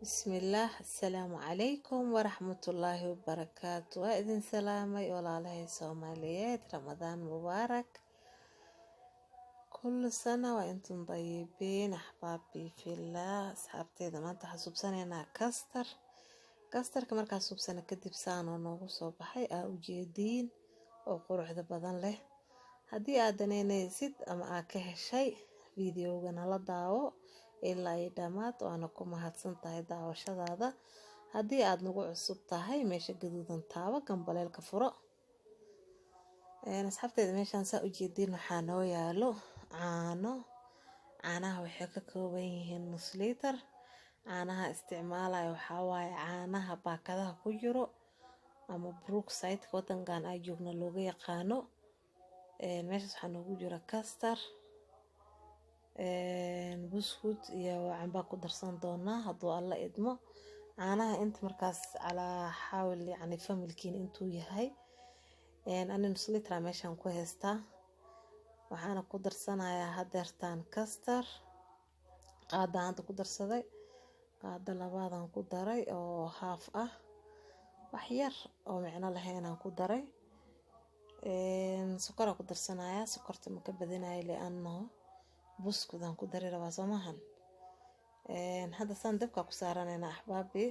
بسم الله السلام عليكم ورحمة الله وبركاته. وإذن سلامي ولا الله سوماليات رمضان مبارك كل سنة وأنتم طيبين أحبابي في الله. أصحابتي إذا ما أنت حسوب سنة أنا كاستر كمرك حسوب سنة كدب سانو نوغو صوبحي أو جيدين أو قروح ذا بدن له هدي آدنيني زد أما آكه شيء فيديو غانا لداو ilaa ay dhamaad waana ku mahadsan tahay daawashadaada. haddii aad nagu cusub tahay meesha gaduudan taaba gambaleelka furo. asxaabteeda meeshaan saa u jeediin waxaa noo yaalo caanaha waxay ka kooban yihiin nus liitar. caanaha isticmaalaya waxaa waaye caanaha baakadaha ku jiro ama brookside wadankan ay joogna looga yaqaano. meeshaas waxaa noogu jira kastar buskud iyo camba ku darsan doonaa hadduu alla idmo. caanaha inta markaas calaa xaawil yani familkiin intuu yahay ani nus litra meeshaan ku haystaa. waxaana ku darsanayaa hadeertaan kastar qaada aanta ku darsaday, qaada labaadan ku daray oo haaf ah, wax yar oo micno lahaynaan ku daray. sokora ku darsanayaa, sokorta ma ka badinayo li'annahu buskudan ku dari rabaa soo maahan. hadda saan dabka ku saaranayna axbaabi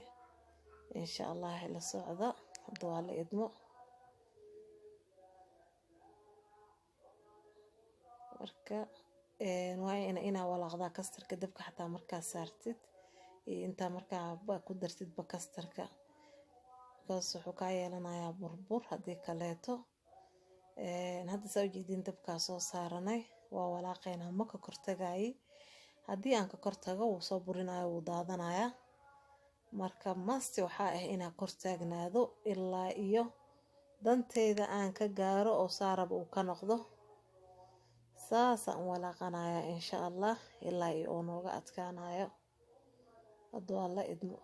insha allah la socda hadduu alla idmo. marka waa inaa walaaqdaa kastarka dabka xataa markaa saartid iyo intaa markaa ku dartidba kastarka kaas wuxuu kaa yeelanayaa burbur haddii kaleeto. hadda saa ujeedin dabkaa soo saaranay waa walaaqeynaa ma ka kortagaayi. haddii aan ka kortago wuu soo burinayo wuu daadanayaa. marka masti waxaa ah inaa kortaagnaado ilaa iyo danteyda aan ka gaaro oo saaraba uu ka noqdo. saasaan walaaqanayaa insha allah ilaa iyo oo nooga adkaanayo hadduu alla idmo.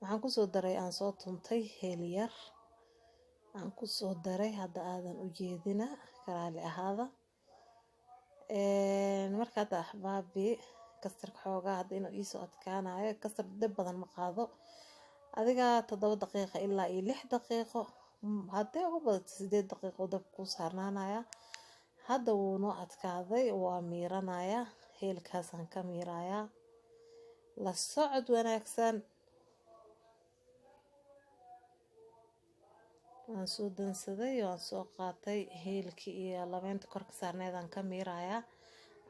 waxaan kusoo daray aan soo tuntay heel yar aan kusoo daray, hadda aadan u jeedina karaali ahaada. marka hadda axbaabi kastarka xoogaa hadda inuu iisoo adkaanayo. kastar dab badan ma qaado, adiga 7 daqiiqo ilaa iyo 6 daqiiqo haddii ugu badato 8 daqiiqo dab ku saarnaanaya. hadda wuu noo adkaaday, waa miiranayaa, heelkaasaan ka miirayaa. la socod wanaagsan. waan soo dansaday, waan soo qaatay heelkii iyo labeynta korka saarneedaan ka miirayaa.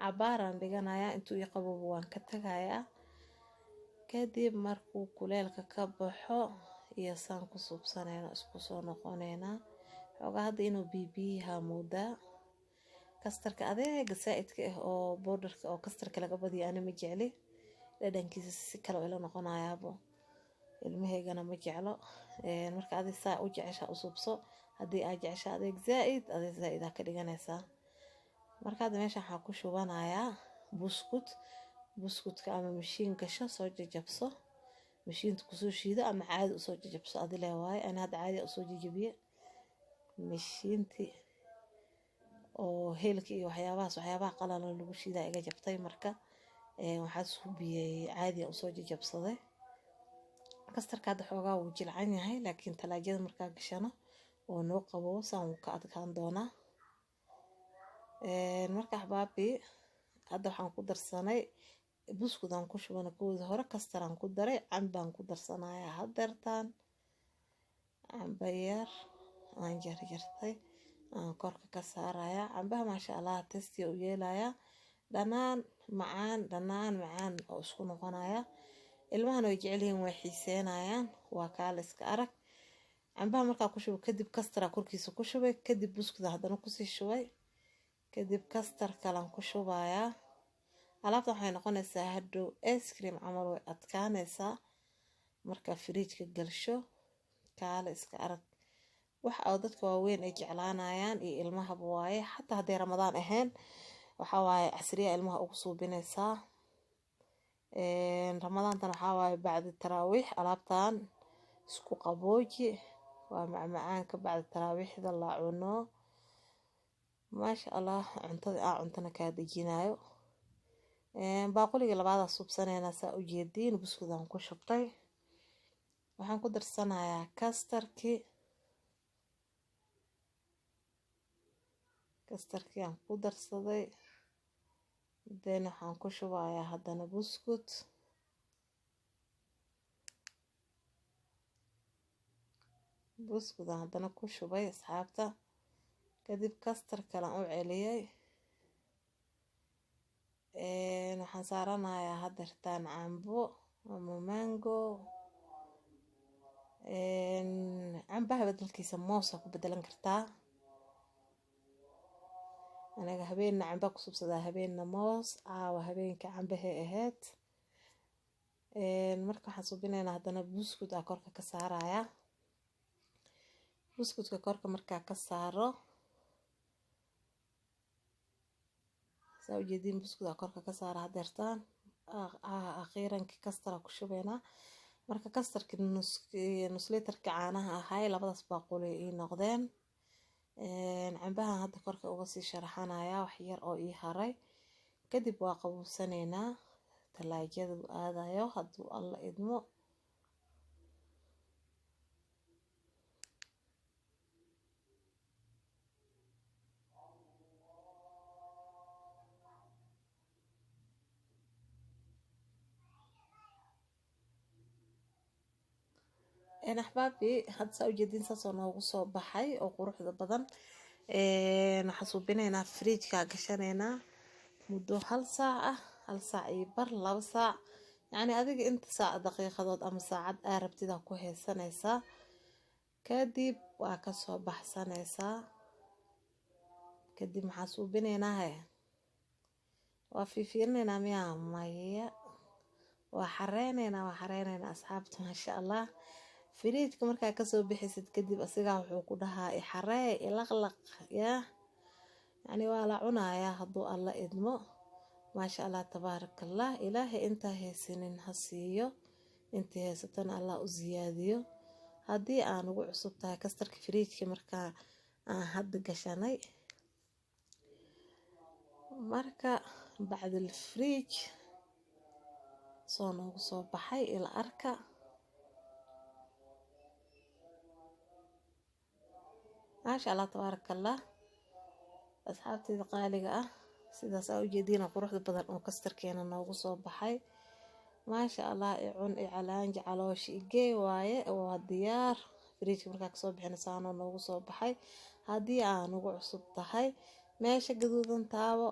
cabaaraan dhiganayaa, intuu ii qaboobo waan ka tagayaa. kadib markuu kuleelka ka baxo iyo saan ku suubsanayna isku soo noqonaynaa. xoogaa hadda inuu bibiyaha moodaa. kastarka adeega saa'idka ah oo borderka oo kastarka laga badiyo ani ma jecli, dhadhankiisa si kale ila noqonayaabo. ilmaheygana ma jeclo. marka adi saa u jecesha u suubso, haddii aad jecesha adeeg zaa'id aa ka dhiganaysaa. marka hadda meeshaan waxaa ku shubanayaa buskudka ama mashiin gasho soo jajabso, mashiinta kusoo shiido ama caadi usoo jajabso adi lee waaye. ani hadda caadi usoo jajabiye mashiinti oo heelka iyo waxyaabaha qalalan lagu shiidaa iga jabtay. marka waxaa suubiyey caadi usoo jajabsaday. kastarka hadda xoogaa wuu jilcan yahay, laakiin talaajada markaa gashano oo noo qaboobo saan wuu ka adkaan doonaa. marka axbaabi hadda waxaan ku darsanay buskudaan ku shubana koodii hore, kastaraan ku daray, cambaan ku darsanayaa hadeertaan. camba yar aan jarjartay aan korka ka saarayaa. cambaha maasha allah testiya u yeelayaa, dhanaan macaan oo isku noqonaya. ilmahan way jecelyihiin, way xiiseenayaan, waa kaala iska arag. cambaha markaa ku shubo kadib kastara korkiisa ku shubay, kadib buskuda haddana kusii shubay, kadib kastar kalan ku shubayaa. alaabtan waxay noqonaysaa hadhow ice cream camal, way adkaanaysaa markaa fridge-ka galsho. kaala iska arag wax oo dadka waaweyn ay jeclaanayaan iyo ilmahaba waaye. xataa hadday ramadaan ahayn waxaa waaye casriya ilmaha ugu suubinaysaa. ramadaantan waxaa waaye bacdi taraawiix alaabtan isku qabooji, waa macmacaanka bacdi taraawiixda la cuno. maasha allah cuntada cuntana kaa dejinayo. baaquliga labaad subsanayna saa u jeediin buskudan ku shubtay waxaan ku darsanayaa kastarkii aan ku darsaday then waxaan ku shubayaa haddana buskud haddana ku shubay asxaabta kadib kastar kale aan u celiyay waxaan saaranayaa hadeertaan cambo ama mango cambaha beddelkiisa moos ku beddelan kartaa aniga habeenna camba ku subsadaa habeenna moos caawa habeenka cambahay ahayd marka waxaan subinaynaa haddana buskud aa korka ka saarayaa buskudka korka markaa ka saaro saa u jeediin buskud aa korka ka saara hadeertaan akhiirankii kastara ku shubaynaa marka kastarkii nus litarka caanaha ahay labadaas baaquli ii noqdeen cambahan hadda korka uga sii sharaxanayaa wax yar oo ii haray kadib waa qabuusanaynaa talaajada u aadayo hadduu alla idmo axbaabi hadda saa u jeediin saasoo noogu soo baxay oo quruxda badan waxaan suubinaynaa fridjka gashanaynaa muddo 1 saac 1 saac iyo bar 2 saac yacni adiga inta saac daqiiqadood ama saacad aa rabtida ku haysanaysaa kadib waa ka soo baxsanaysaa kadib maxaa suubinaynaa waa fiirinaynaa miyaa maya waa xareynaynaa asxaabta maasha allah fridjka markaa kasoo bixisid kadib asigaa wuxuu ku dhahaa ixaree ilaqlaq yaa yacni waa la cunayaa hadduu alla idmo maasha allah tabaarakallah ilaahay intaa haysanin ha siiyo intii haysatana allah u ziyaadiyo haddii aan ugu cusub tahay kastarka fridjka markaa aan hadda gashanay marka bacdul fridj soo noogu soo baxay ila arka maasha allah tabaarakallah asxaabteyda qaaliga ah sidaas aa u jeediina quruxda badan oo kastarkeena noogu soo baxay maasha allah icun icalaanji caloosh igee waaye waa diyaar fridjka markaa kasoo bixina saanoo noogu soo baxay haddii aan ugu cusub tahay meesha gaduudan taabo